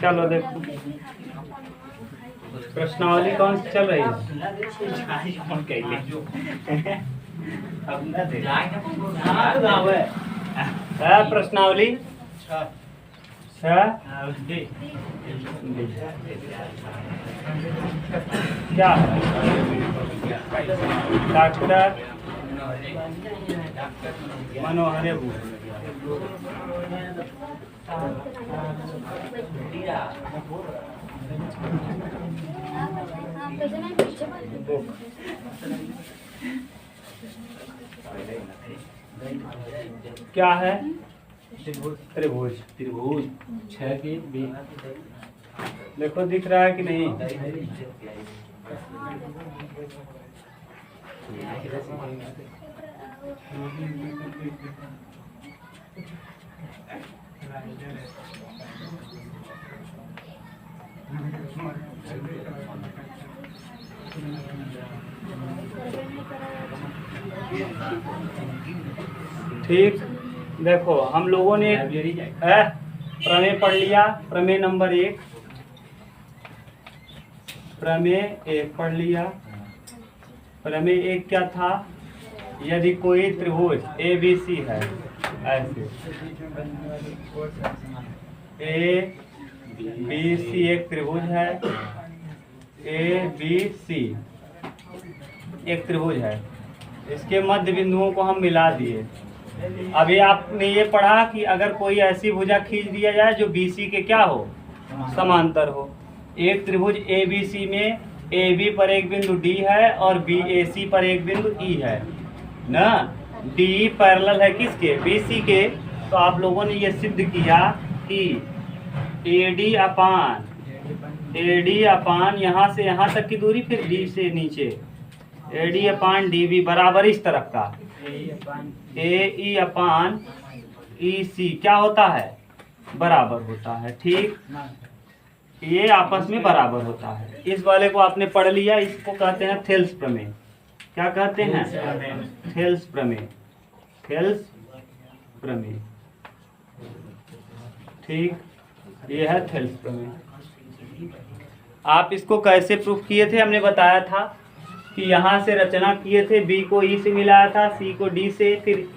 चलो देखो प्रश्नावली कौन सी चल रही है? प्रश्नावली क्या डॉक्टर मनोहर क्या है? त्रिभुज। त्रिभुज 6 के देखो दिख रहा है कि नहीं? ठीक, देखो हम लोगों ने प्रमेय पढ़ लिया। प्रमेय नंबर 1, प्रमेय 1 पढ़ लिया। प्रमेय 1 क्या था? यदि कोई त्रिभुज ABC है, ऐसे ABC एक त्रिभुज है, ABC एक त्रिभुज है, इसके मध्य बिंदुओं को हम मिला दिए। अभी आपने ये पढ़ा कि अगर कोई ऐसी भुजा खींच दिया जाए जो BC के क्या हो, समांतर हो। एक त्रिभुज ABC में AB पर एक बिंदु D है और BAC पर एक बिंदु E है ना। D पैरेलल है किसके? BC के। तो आप लोगों ने ये सिद्ध किया कि AD अपान यहाँ से यहाँ तक की दूरी, फिर D से नीचे AD अपान DB बराबर इस तरफ का AE अपान EC क्या होता है? बराबर होता है। ठीक, ये आपस में बराबर होता है। इस वाले को आपने पढ़ लिया। इसको कहते हैं थेल्स प्रमेय। क्या कहते हैं? थेल्स प्रमेय। थेल्स प्रमेय। ठीक, ये है थेल्स प्रमेय। आप इसको कैसे प्रूफ किए थे? हमने बताया था कि यहाँ से रचना किए थे, B को E से मिलाया था, C को D से, फिर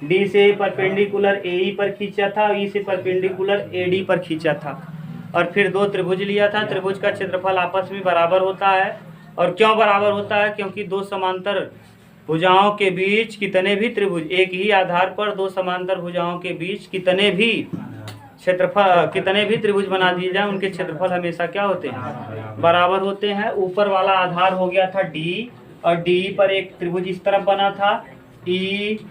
D से परपेंडिकुलर AE पर खींचा था, E से परपेंडिकुलर AD पर खींचा था, और फिर 2 त्रिभुज लिया था। त्रिभुज का क्षेत्रफल आपस में बराबर होता है। और क्यों बराबर होता है? क्योंकि 2 समांतर भुजाओं के बीच कितने भी त्रिभुज, एक ही आधार पर 2 समांतर भुजाओं के बीच कितने भी त्रिभुज बना दिए जाए, उनके क्षेत्रफल हमेशा क्या होते हैं? बराबर होते हैं। ऊपर वाला आधार हो गया था D, और D पर एक त्रिभुज इस तरफ बना था DEC,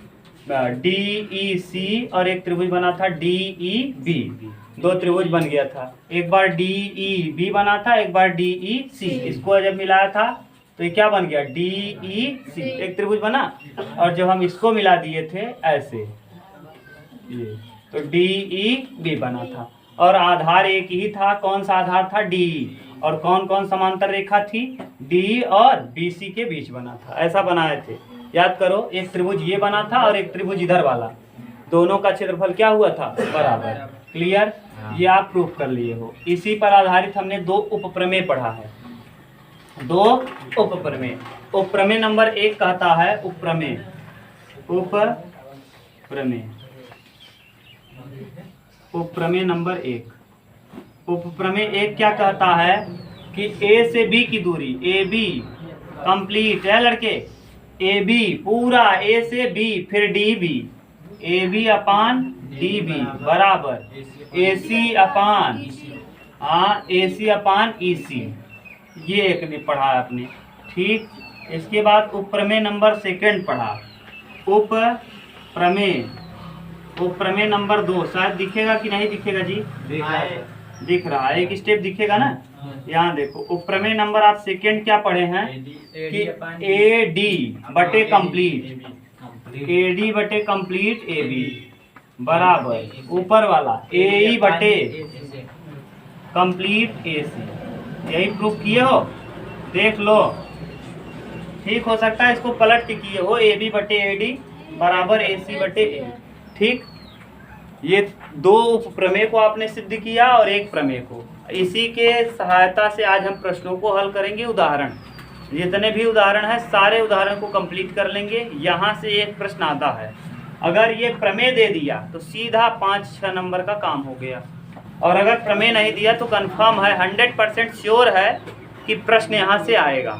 और एक त्रिभुज बना था DEB। 2 त्रिभुज बन गया था। एक बार DEB बना था, एक बार DEC। इसको जब मिलाया था तो ये क्या बन गया? DEC एक त्रिभुज बना। और जब हम इसको मिला दिए थे ऐसे, ये तो DEB बना था। और आधार एक ही था। कौन सा आधार था? DE। और कौन कौन समांतर रेखा थी? D और BC के बीच बना था। ऐसा बनाए थे, याद करो। एक त्रिभुज ये बना था और एक त्रिभुज इधर वाला, दोनों का क्षेत्रफल क्या हुआ था? बराबर। क्लियर? ये आप प्रूफ कर लिए हो। इसी पर आधारित हमने 2 उपप्रमेय पढ़ा है। 2 उपप्रमेय। उपप्रमेय नंबर 1 कहता है उपप्रमेय। उपप्रमेय। उपप्रमेय नंबर 1। उपप्रमेय 1 क्या कहता है कि A से B की दूरी, AB कंप्लीट है लड़के, AB पूरा A से B, फिर DB, AB अपान DB बराबर AC अपान EC। ये एक ने पढ़ा आपने। ठीक, इसके बाद उपप्रमेय नंबर 2 पढ़ा। उपप्रमेय नंबर 2 शायद दिखेगा कि नहीं दिखेगा जी? दिख रहा है। एक स्टेप दिखेगा ना, यहाँ देखो। उपप्रमेय नंबर आप 2 क्या पढ़े हैं कि AD बटे कंप्लीट AB बराबर ऊपर वाला AE बटे कंप्लीट AC। यही प्रूफ किए हो, देख लो। ठीक, हो सकता है इसको पलट के किए हो, AB बटे AD बराबर AC बटे A। ठीक, ये 2 उपप्रमेय को आपने सिद्ध किया और एक प्रमेय को। इसी के सहायता से आज हम प्रश्नों को हल करेंगे। उदाहरण, जितने भी उदाहरण है सारे उदाहरण को कंप्लीट कर लेंगे। यहाँ से एक प्रश्न आता है, अगर ये प्रमेय दे दिया तो सीधा 5-6 नंबर का काम हो गया, और अगर प्रमेय नहीं दिया तो कंफर्म है, 100% श्योर है कि प्रश्न यहाँ से आएगा।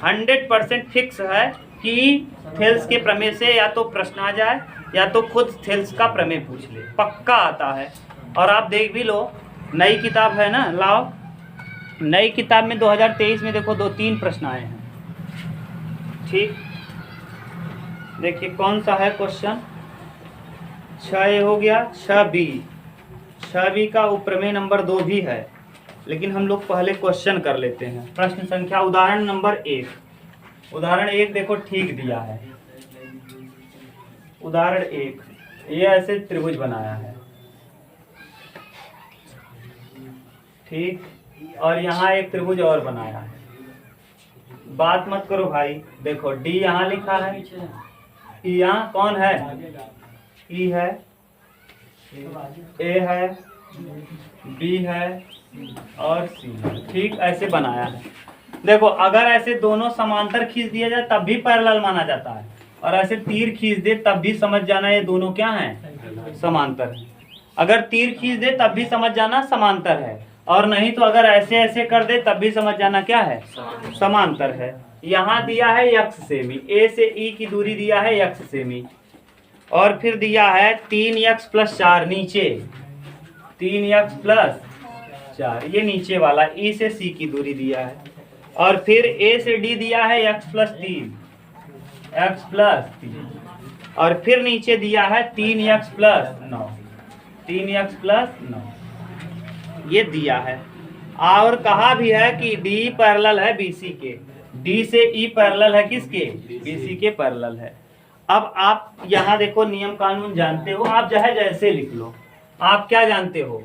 100% फिक्स है कि थेल्स के प्रमेय से या तो प्रश्न आ जाए या तो खुद थेल्स का प्रमेय पूछ ले, पक्का आता है। और आप देख भी लो, नई किताब है ना, लाओ, नई किताब में 2023 में देखो 2-3 प्रश्न आए हैं। ठीक, देखिए कौन सा है क्वेश्चन। 6A हो गया, 6B, 6B का उपप्रमेय नंबर 2 भी है, लेकिन हम लोग पहले क्वेश्चन कर लेते हैं। प्रश्न संख्या उदाहरण नंबर 1। उदाहरण 1 देखो ठीक दिया है। उदाहरण 1, ये ऐसे त्रिभुज बनाया है, ठीक, और यहाँ एक त्रिभुज और बनाया है। बात मत करो भाई, देखो D यहाँ लिखा है, E यहाँ कौन है, E है, A है, B है और C है। ठीक, ऐसे बनाया है। देखो अगर ऐसे दोनों समांतर खींच दिया जाए तब भी पैरेलल माना जाता है, और ऐसे तीर खींच दे तब भी समझ जाना ये दोनों क्या हैं, समांतर है। अगर तीर खींच दे तब भी समझ जाना समांतर है, और नहीं तो अगर ऐसे ऐसे कर दे तब भी समझ जाना क्या है, समांतर है। यहाँ दिया है x सेमी, A से E की दूरी दिया है x सेमी, और फिर दिया है 3x+4 नीचे, 3x+4 ये नीचे वाला, E से C की दूरी दिया है, और फिर A से D दिया है x+3, और फिर नीचे दिया है 3x+9, 3x+9 ये दिया है। और कहा भी है कि D पैरेलल है BC के, D से E पैरेलल है किसके, BC के पैरेलल है। अब आप यहाँ देखो नियम कानून जानते हो, आप चाहे जैसे लिख लो। आप क्या जानते हो,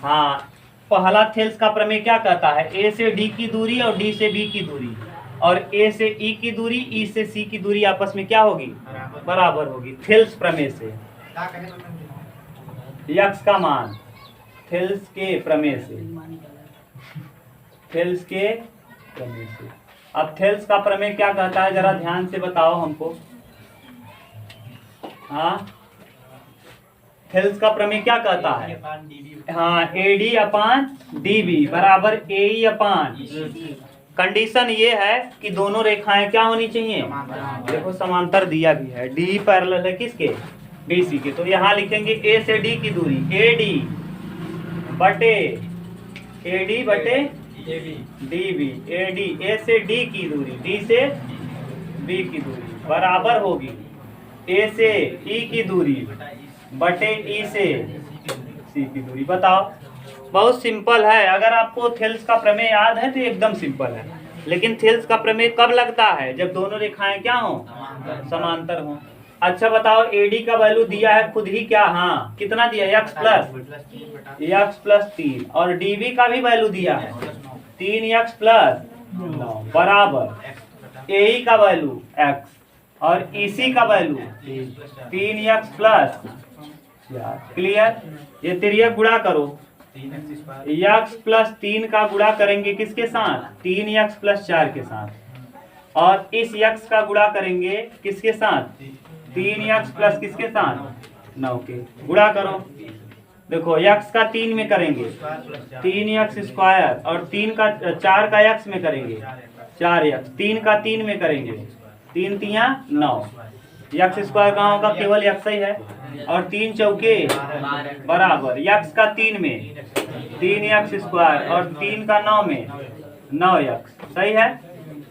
हाँ, पहला थेल्स का प्रमेय क्या कहता है, A से D की दूरी और D से B की दूरी, और A से E की दूरी, E से C की दूरी आपस में क्या होगी, बराबर होगी। थेल्स प्रमेय से x का मान, थेल्स के प्रमेय से, थेल्स के प्रमेय से। अब थेल्स का प्रमेय क्या कहता है, जरा ध्यान से बताओ हमको। हाँ, थेल्स का प्रमेय क्या कहता है, हाँ, AD/DB बराबर AE/, कंडीशन ये है कि दोनों रेखाएं क्या होनी चाहिए, देखो समांतर दिया भी है, D पैरेलल है किसके, BC के। तो यहाँ लिखेंगे A से D की दूरी AD बटे DB, AD A से D की दूरी, D से B की दूरी बराबर होगी A से E की दूरी बटे E से C की दूरी। बताओ, बहुत सिंपल है। अगर आपको थेल्स का प्रमेय याद है तो एकदम सिंपल है, लेकिन थेल्स का प्रमेय कब लगता है, जब दोनों रेखाएं क्या हो, समांतर हो। अच्छा बताओ, AD का वैल्यू दिया है खुद ही क्या, हाँ, कितना दिया, x+3, और DB का भी वैल्यू दिया है 3x+9 बराबर AE का वैल्यू x और EC का वैल्यू 3x+4। क्लियर। ये तिर्यक गुणा करो, x+3 का गुणा करेंगे किसके साथ, 3x+4 के साथ, और इस x का गुणा करेंगे किसके साथ, 3x+ किसके साथ, 9 के। गुणा करो, देखो x का 3 में करेंगे 3x², और 4 का x में करेंगे 4x, 3 का 3 में करेंगे 3 तिया 9, x² कहाँ होगा, केवल x ही है, और 3 चौके बराबर, x का 3 में 3x² और 3 का 9 में 9x, सही है।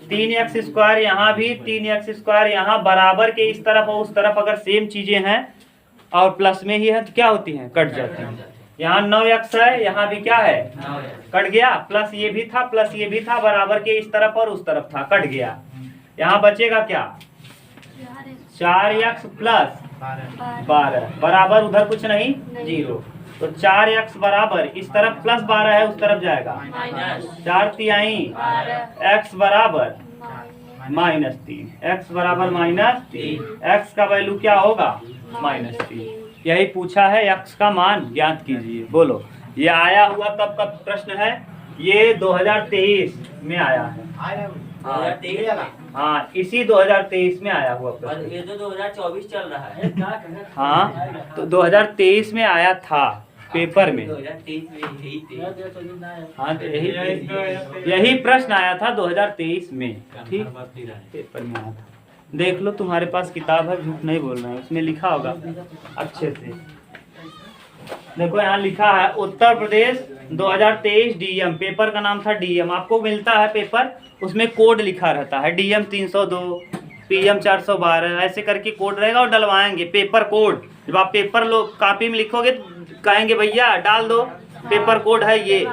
3x² यहाँ भी, 3x² यहाँ, बराबर के इस तरफ और उस तरफ अगर सेम चीजें हैं और प्लस में ही है तो क्या होती हैं, कट जाती हैं। यहाँ 9x है, यहाँ भी क्या है, कट गया, प्लस ये भी था, प्लस ये भी था, बराबर के इस तरफ और उस तरफ था, कट गया। यहाँ बचेगा क्या, 4x+12 बराबर, उधर कुछ नहीं, 0। तो 4x बराबर, इस तरफ +12 है, उस तरफ जाएगा 4 तिहाई, x बराबर -3, x बराबर -3, x का वैल्यू क्या होगा, -3। यही पूछा है, x का मान ज्ञात कीजिए। बोलो, ये आया हुआ कब का प्रश्न है? ये 2023 में आया है। 2023 हाँ, इसी 2023 में आया हुआ और प्रश्न। ये तो 2024 चल रहा है। हाँ, तो 2023 में आया था पेपर में। 2023 में यही थे। हाँ, तो यही प्रश्न आया था 2023 में। ठीक, पेपर में आया था। देख लो, तुम्हारे पास किताब है, झूठ नहीं बोल रहे हैं, उसमें लिखा होगा अच्छे से। देखो यहाँ लिखा है उत्तर प्रदेश 2023 डीएम, पेपर का नाम था डीएम। आपको मिलता है पेपर, उसमें कोड लिखा रहता है डीएम 302, पीएम 412, ऐसे करके कोड रहेगा और डलवाएंगे पेपर कोड। जब आप पेपर लो कॉपी में लिखोगे तो कहेंगे भैया डाल दो, पेपर कोड है ये,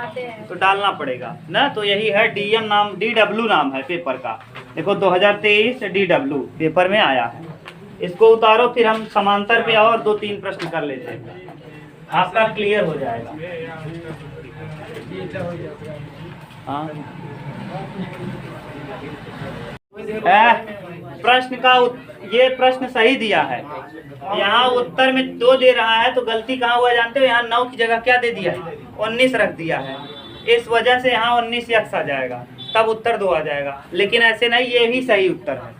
तो डालना पड़ेगा ना। तो यही है डीएम नाम, DW नाम है पेपर का। देखो 2023 DW पेपर में आया है। इसको उतारो, फिर हम समांतर पे और 2-3 प्रश्न कर लेते हैं, आपका क्लियर हो जाएगा। हाँ, प्रश्न का ये प्रश्न सही दिया है। यहाँ उत्तर में 2 दे रहा है, तो गलती कहाँ हुआ जानते हो? यहाँ 9 की जगह क्या दे दिया है? 19 रख दिया है। इस वजह से यहाँ 19 x आ जाएगा, तब उत्तर 2 आ जाएगा। लेकिन ऐसे नहीं, ये ही सही उत्तर है।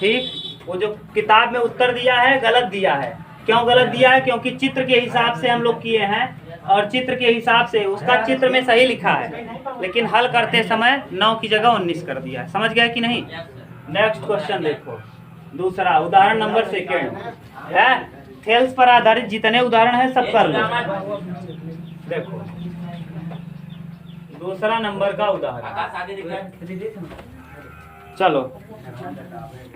ठीक, वो जो किताब में उत्तर दिया है गलत दिया है। क्यों गलत दिया है? क्योंकि चित्र के हिसाब से हम लोग किए हैं, और चित्र के हिसाब से उसका चित्र में सही लिखा है, लेकिन हल करते समय 9 की जगह 19 कर दिया है। समझ गया कि नहीं? नेक्स्ट क्वेश्चन देखो, दूसरा उदाहरण नंबर 2 है। थेल्स पर आधारित जितने उदाहरण है सब कर लो। देखो दूसरा नंबर का उदाहरण, चलो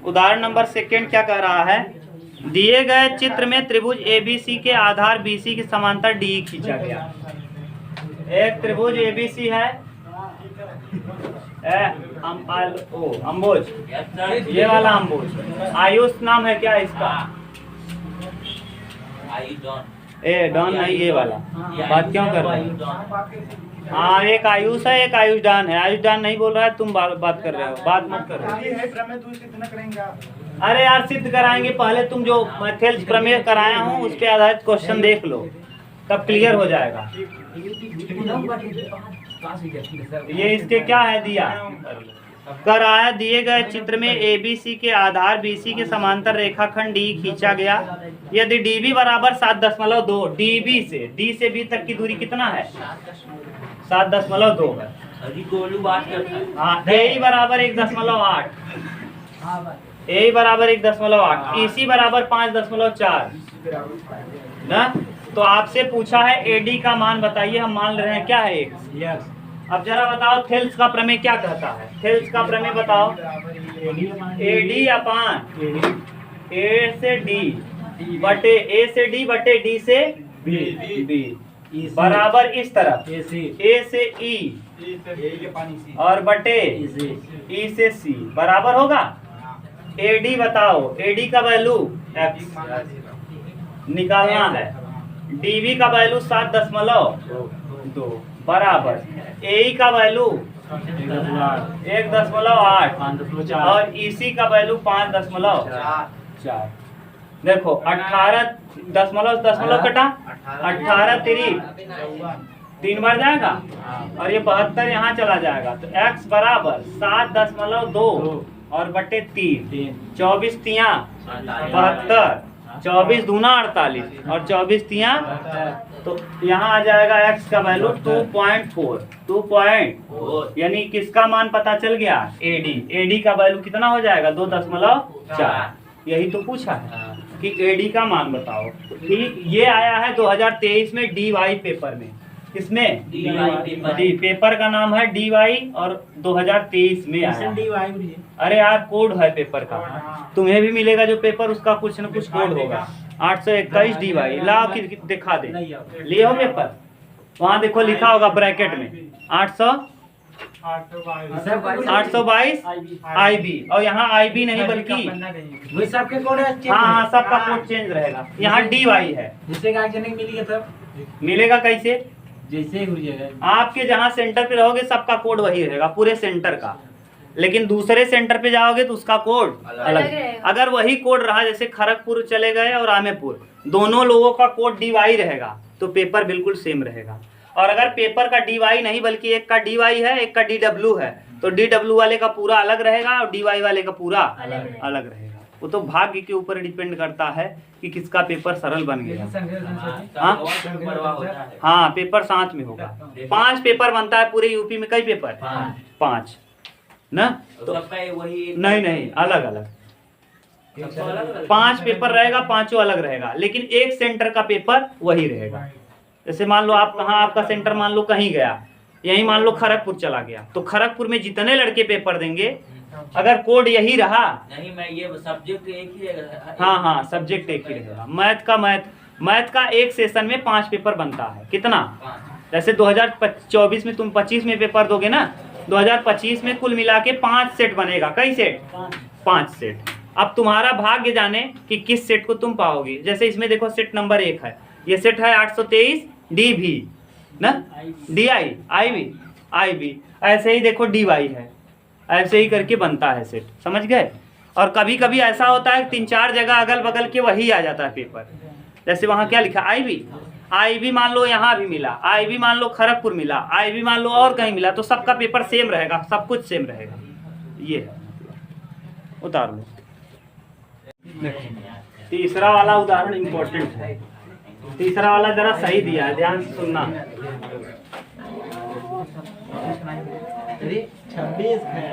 उदाहरण नंबर 2 क्या कह रहा है? दिए गए चित्र में त्रिभुज ABC के आधार BC के समांतर DE खींचा गया। एक त्रिभुज ABC है, अम्बुज, ये वाला अम्बुज। आयुष नाम है क्या इसका? डॉन नहीं, ये वाला। बात क्यों कर रहे हैं? हाँ, एक आयुष है, एक आयुषदान है। आयुषदान नहीं बोल रहा है, तुम बात कर रहे हो, बात मत कर रहे हो। अरे यार, सिद्ध कराएंगे पहले। तुम जो थेल्स प्रमेय कराया हूँ उस पे आधारित क्वेश्चन देख लो, तब क्लियर हो जाएगा। ये इसके क्या है दिया कर रहा है? दिए गए चित्र में ABC के आधार BC के समांतर रेखाखंड D खींचा गया। यदि DB बराबर 7.2, DB से D से B तक की दूरी कितना है? 7.2 है। हाँ, AE बराबर 1.8, AE बराबर 1.8, EC बराबर 5.4 ना। तो आपसे पूछा है AD का मान बताइए, हम मान रहे हैं क्या है? X। अब जरा बताओ थेल्स का प्रमेय क्या कहता है? थेल्स का प्रमेय बताओ। AD अपान A से D बटे A से D बटे D से B बराबर इस तरफ A से E और बटे E से C बराबर होगा। AD बताओ, AD का वैल्यू X निकालना है, DB का वैल्यू 7.2 बराबर AE का वैल्यू 1.8 और EC का वैल्यू 5.4। देखो 18 कटा 18 3 बार जाएगा और ये 72 यहाँ चला जाएगा। तो x बराबर 7.2 और बटे 3, 24 तिया 72, 24 दूना 48 और 24 तिया, तो यहाँ आ जाएगा x का वैल्यू 2.4 यानी किसका मान पता चल गया? AD का वैल्यू कितना हो जाएगा? 2.4। यही तो पूछा है कि AD का मान बताओ। ठीक, ये आया है 2023 में DY पेपर में। किसमें? डी पेपर का नाम है DY और 2023 में आया। अरे यार, कोड है पेपर का, तुम्हें भी मिलेगा जो पेपर, उसका कुछ न कुछ कोड होगा। 821 DY लाओ कि दिखा दे, लिए हो पेपर? वहाँ देखो लिखा होगा ब्रैकेट में 822 IB, और यहाँ IB नहीं बल्कि सबके कोड है। हाँ, सबका कोड चेंज रहेगा। यहाँ DY है, मिलेगा कैसे? जैसे आपके जहाँ सेंटर पे रहोगे सबका कोड वही रहेगा, पूरे सेंटर का। लेकिन दूसरे सेंटर पे जाओगे तो उसका कोड अलग। अगर वही कोड रहा, जैसे खड़गपुर चले गए और आमेपुर, दोनों लोगों का कोड dy रहेगा तो पेपर बिल्कुल सेम रहेगा। और अगर पेपर का dy नहीं बल्कि एक का dy है एक का dw है तो dw वाले का पूरा अलग रहेगा और dy वाले का पूरा अलग रहेगा। वो तो भाग्य के ऊपर डिपेंड करता है कि किसका पेपर सरल बन गया। हाँ पेपर साथ में होगा। 5 पेपर बनता है पूरे यूपी में। कई पेपर? 5 ना। तो सबका वही नहीं अलग अलग 5 पेपर रहेगा, पांचों अलग रहेगा, लेकिन एक सेंटर का पेपर वही रहेगा। जैसे मान लो आप कहाँ, आपका सेंटर मान लो कहीं गया, यही मान लो खड़गपुर चला गया, तो खड़गपुर में जितने लड़के पेपर देंगे अगर कोड यही रहा, नहीं मैं ये सब्जेक्ट एक ही रहेगा। हाँ सब्जेक्ट एक ही रहेगा। मैथ का एक सेशन में 5 पेपर बनता है। कितना? जैसे 2024 में तुम 25 में पेपर दोगे ना, 2025 में कुल मिला के 5 सेट बनेगा। कई सेट? 5 सेट। अब तुम्हारा भाग्य जाने कि किस सेट को तुम पाओगे। जैसे इसमें देखो सेट नंबर 1 है, ये सेट है 823 डी भी ना, डी आई बी, ऐसे ही देखो डी वाई है, ऐसे ही करके बनता है सेट। समझ गए? और कभी कभी ऐसा होता है 3-4 जगह अगल बगल के वही आ जाता है पेपर। जैसे वहाँ क्या लिखा, आई भी मान लो यहाँ भी मिला, आई भी मान लो खड़गपुर मिला, आई भी मान लो और कहीं मिला, तो सबका पेपर सेम रहेगा, सब कुछ सेम रहेगा। ये है, उतार लो। तीसरा वाला उदाहरण इम्पोर्टेंट है। तीसरा वाला जरा सही दिया है, ध्यान से सुनना। 26 है।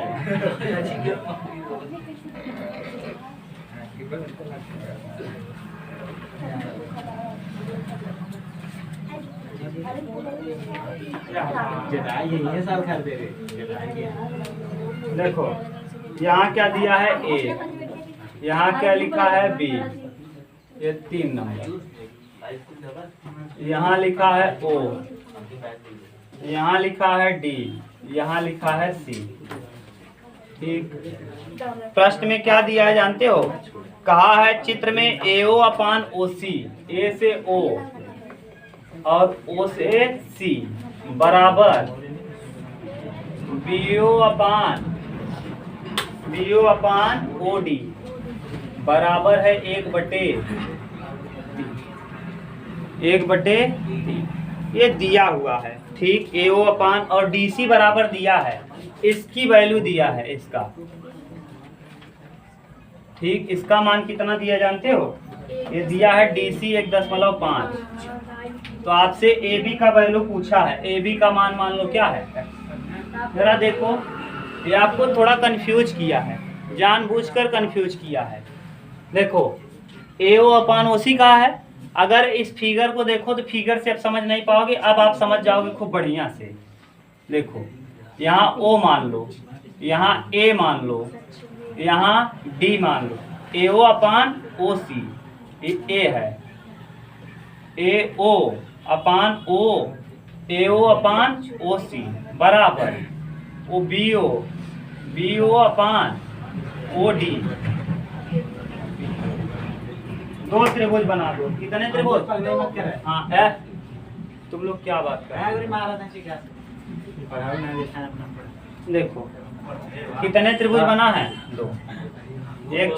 ये साल कर दे रहे। देखो यहाँ क्या दिया है ए, यहाँ क्या लिखा है बी, ये 3 नंबर, यहाँ लिखा है ओ, यहाँ लिखा है डी, यहाँ लिखा है सी। ठीक, प्रश्न में क्या दिया है जानते हो? कहा है चित्र में AO अपान OC, ए से O और O से C बराबर BO अपान OD बराबर है 1/3। ये दिया हुआ है। ठीक, AO अपान और DC बराबर दिया है, इसकी वैल्यू दिया है इसका। ठीक, इसका मान कितना दिया जानते हो? ये दिया है DC 1.5। तो आपसे AB का वैल्यू पूछा है, AB का मान लो क्या है। जरा देखो, ये आपको थोड़ा कंफ्यूज किया है, जानबूझकर कंफ्यूज किया है। देखो AO अपान OC कहा है। अगर इस फिगर को देखो तो फिगर से आप समझ नहीं पाओगे, अब आप समझ जाओगे खूब बढ़िया से। देखो यहाँ O मान लो, यहाँ A मान लो, यहाँ D मान लो। AO अपान OC, ये A है, AO अपान O, AO अपान OC बराबर वो BO अपान OD। 2 त्रिभुज बना दो। कितने त्रिभुज? हाँ है। तुम लोग क्या बात कर रहे हो? देखो कितने त्रिभुज बना है? 2। एक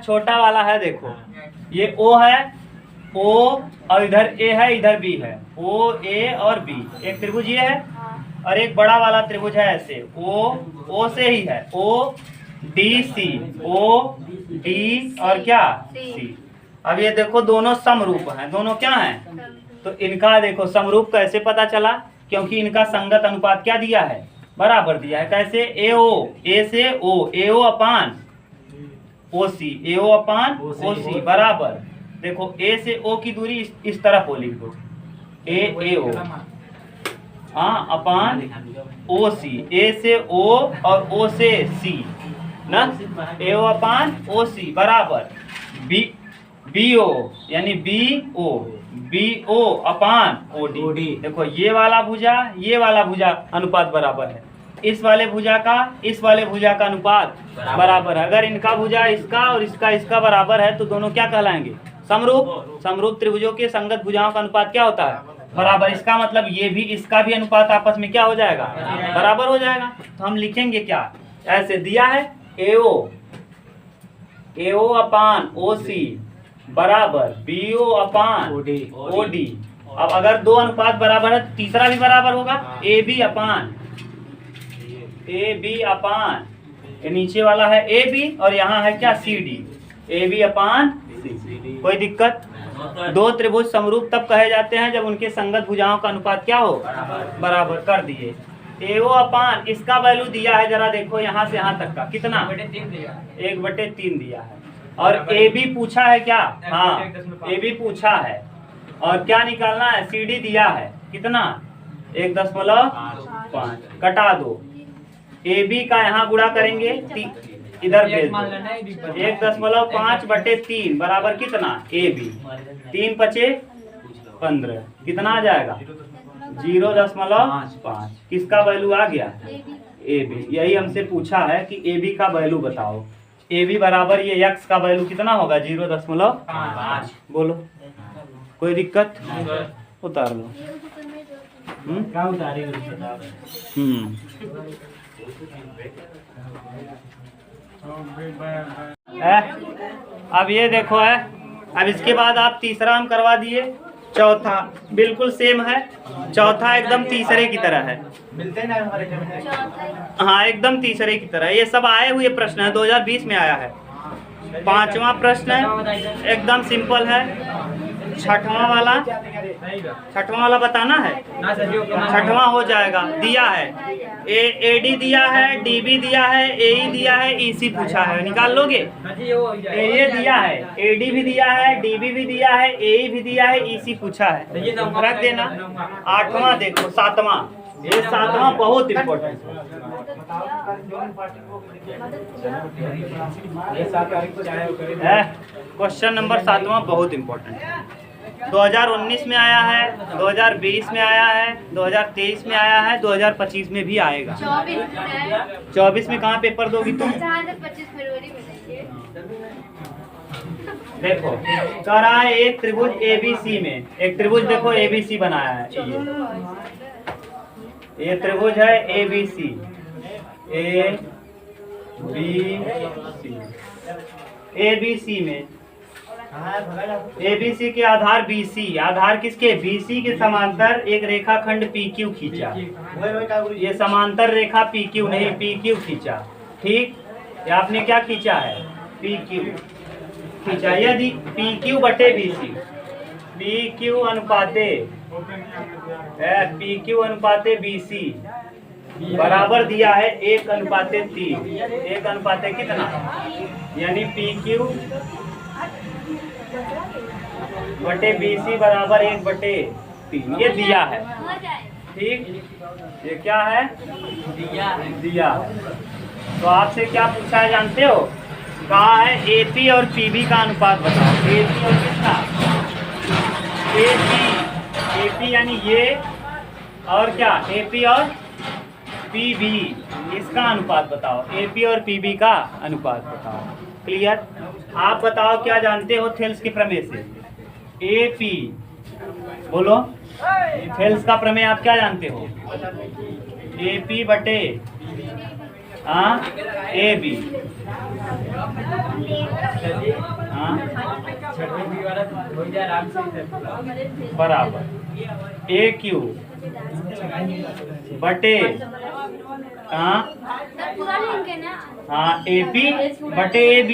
छोटा वाला है। देखो ये O है, O और इधर A है, इधर B है, O A और B। एक त्रिभुज ये है और एक बड़ा वाला त्रिभुज है ऐसे, O से ही है, O D C, O D और क्या C। अब ये देखो दोनों समरूप हैं, दोनों क्या हैं? तो इनका देखो समरूप कैसे पता चला? क्योंकि इनका संगत अनुपात क्या दिया है? बराबर दिया है। कैसे? AO, A से O, AO अपान OC, AO अपान OC बराबर। देखो A से O की दूरी इस तरफ हो लिख दो, AO हाँ अपान OC, A से O और O से C ना, AO अपान OC बराबर BO यानी BO अपान OD। देखो ये वाला भुजा अनुपात बराबर है, इस वाले भुजा का अनुपात बराबर है। अगर इनका भुजा इसका और इसका बराबर है तो दोनों क्या कहलाएंगे? समरूप त्रिभुजों के संगत भुजाओं का अनुपात क्या होता है? बराबर। इसका मतलब ये भी इसका भी अनुपात आपस में क्या हो जाएगा? बराबर हो जाएगा। तो हम लिखेंगे क्या? ऐसे दिया है AO अपान OC बराबर BO अपान ओडी OD। अब अगर दो अनुपात बराबर है तो तीसरा भी बराबर होगा, AB अपान ये नीचे वाला है AB और यहाँ है क्या CD, AB अपान C। कोई दिक्कत? दो त्रिभुज समरूप तब कहे जाते हैं जब उनके संगत भुजाओं का अनुपात क्या हो, बराबर। कर दिए। AO अपान इसका वैल्यू दिया है, जरा देखो यहाँ से यहाँ तक का कितना, 1/3 दिया है। और AB पूछा है क्या, हाँ AB पूछा है। और क्या निकालना है, CD दिया है कितना, 1.5 कटा दो। AB का यहाँ गुणा करेंगे, इधर भेज दो। 1.5/3 बराबर कितना, AB 3 पचे 15, कितना आ जाएगा 0.5। किसका वैल्यू आ गया, AB। यही हमसे पूछा है कि AB का वैल्यू बताओ। AB बराबर ये x का वैल्यू कितना होगा, 0.5। बोलो, कोई दिक्कत? उतार लो। क्या उतारे अब ये देखो है। अब इसके बाद आप तीसरा हम करवा दिए, चौथा बिल्कुल सेम है, चौथा एकदम तीसरे की तरह है। मिलते हैं ना हमारे, हाँ एकदम तीसरे की तरह। ये सब आए हुए प्रश्न है, 2020 में आया है। पांचवा प्रश्न है, एकदम सिंपल है। छठवां वाला बताना है, छठवां हो जाएगा। दिया है AD दिया है, DB दिया है, AE दिया है, EC पूछा है, निकाल लोगे। ये दिया है, AD भी दिया है, DB भी दिया है, AE भी दिया है, EC पूछा है, रख देना। आठवां देखो, सातवां, ये सातवां बहुत इम्पोर्टेंट है। क्वेश्चन नंबर 7वां बहुत इम्पोर्टेंट है। 2019 में आया है, 2020 में आया है, 2023 में आया है, 2025 में भी आएगा। 24 में कहाँ पेपर दोगी तुम? 25 फरवरी में देखो करा है एक त्रिभुज ABC में, एक त्रिभुज देखो ABC बनाया है। ये त्रिभुज है ABC, ABC में ABC के आधार BC, आधार किसके, BC के समांतर एक रेखाखंड PQ खींचा। ये समांतर रेखा PQ नहीं, PQ खींचा। ठीक, ये आपने क्या खींचा है, PQ खींचा। यदि PQ बटे BC, PQ अनुपाते BC बराबर दिया है 1:3, 1 कितना, यानी PQ बटे BC बराबर 1/3, ये दिया है। ठीक, ये क्या है, दिया है। तो आपसे क्या पूछा है जानते हो, कहा है AP और PB का अनुपात बताओ। AP और किसका, AP यानी ये, और क्या AP और PB, इसका अनुपात बताओ। AP और PB का अनुपात बताओ। क्लियर? आप बताओ क्या जानते हो थेल्स के प्रमेय से। AP बोलो, थेल्स का प्रमेय आप क्या जानते हो, AP बटे AB, बराबर AQ बटे AP बटे AB,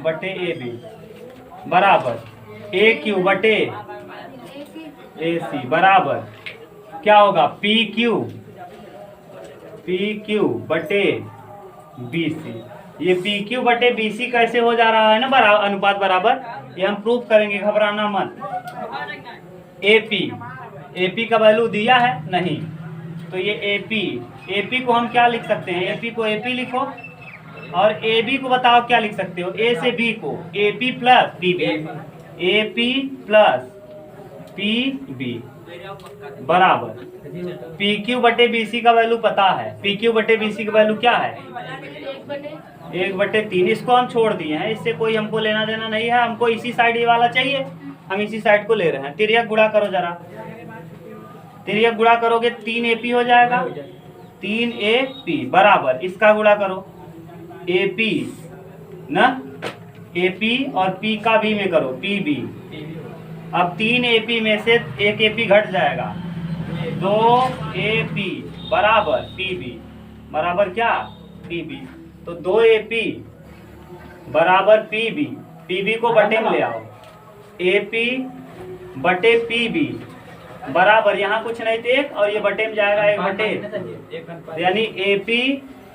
बटे AB बराबर AQ बटे AC बराबर क्या होगा, PQ बटे BC। ये PQ बटे BC कैसे हो जा रहा है ना, अनुपात बराबर, ये हम प्रूफ करेंगे, घबराना मत। AP का वैल्यू दिया है नहीं, तो ये AP को हम क्या लिख सकते हैं, AP को AP लिखो, और AB को बताओ क्या लिख सकते हो, A से B को AP प्लस PB बराबर PQ बटे BC का वैल्यू पता है, PQ बटे BC का वैल्यू क्या है, 1/3। इसको हम छोड़ दिए हैं, इससे कोई हमको लेना देना नहीं है, हमको इसी साइड ये वाला चाहिए, हम इसी साइड को ले रहे हैं। तिर्यक गुणा करो जरा, तिर्यक गुणा करोगे 3AP हो जाएगा, 3AP बराबर इसका गुणा करो AP ना, AP और P का B में करो, PB। अब 3 AP में से एक AP घट जाएगा, 2 AP बराबर PB, बराबर क्या PB। तो 2 AP बराबर PB, PB को बटे में ले आओ, AP बटे PB बराबर, यहाँ कुछ नहीं थे और ये बटे में जाएगा, एक बटे, यानी AP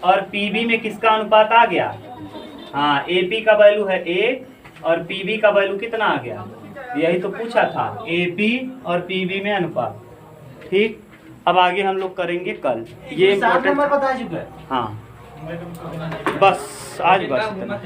और PB में किसका अनुपात आ गया? हाँ, AP का वैल्यू है 1 और PB का वैल्यू कितना आ गया? यही तो पूछा था, AP और PB में अनुपात। ठीक, अब आगे हम लोग करेंगे कल। ये सात इम्पोर्टेंट, नंबर बता चुका है। हाँ बस आज बस इतना।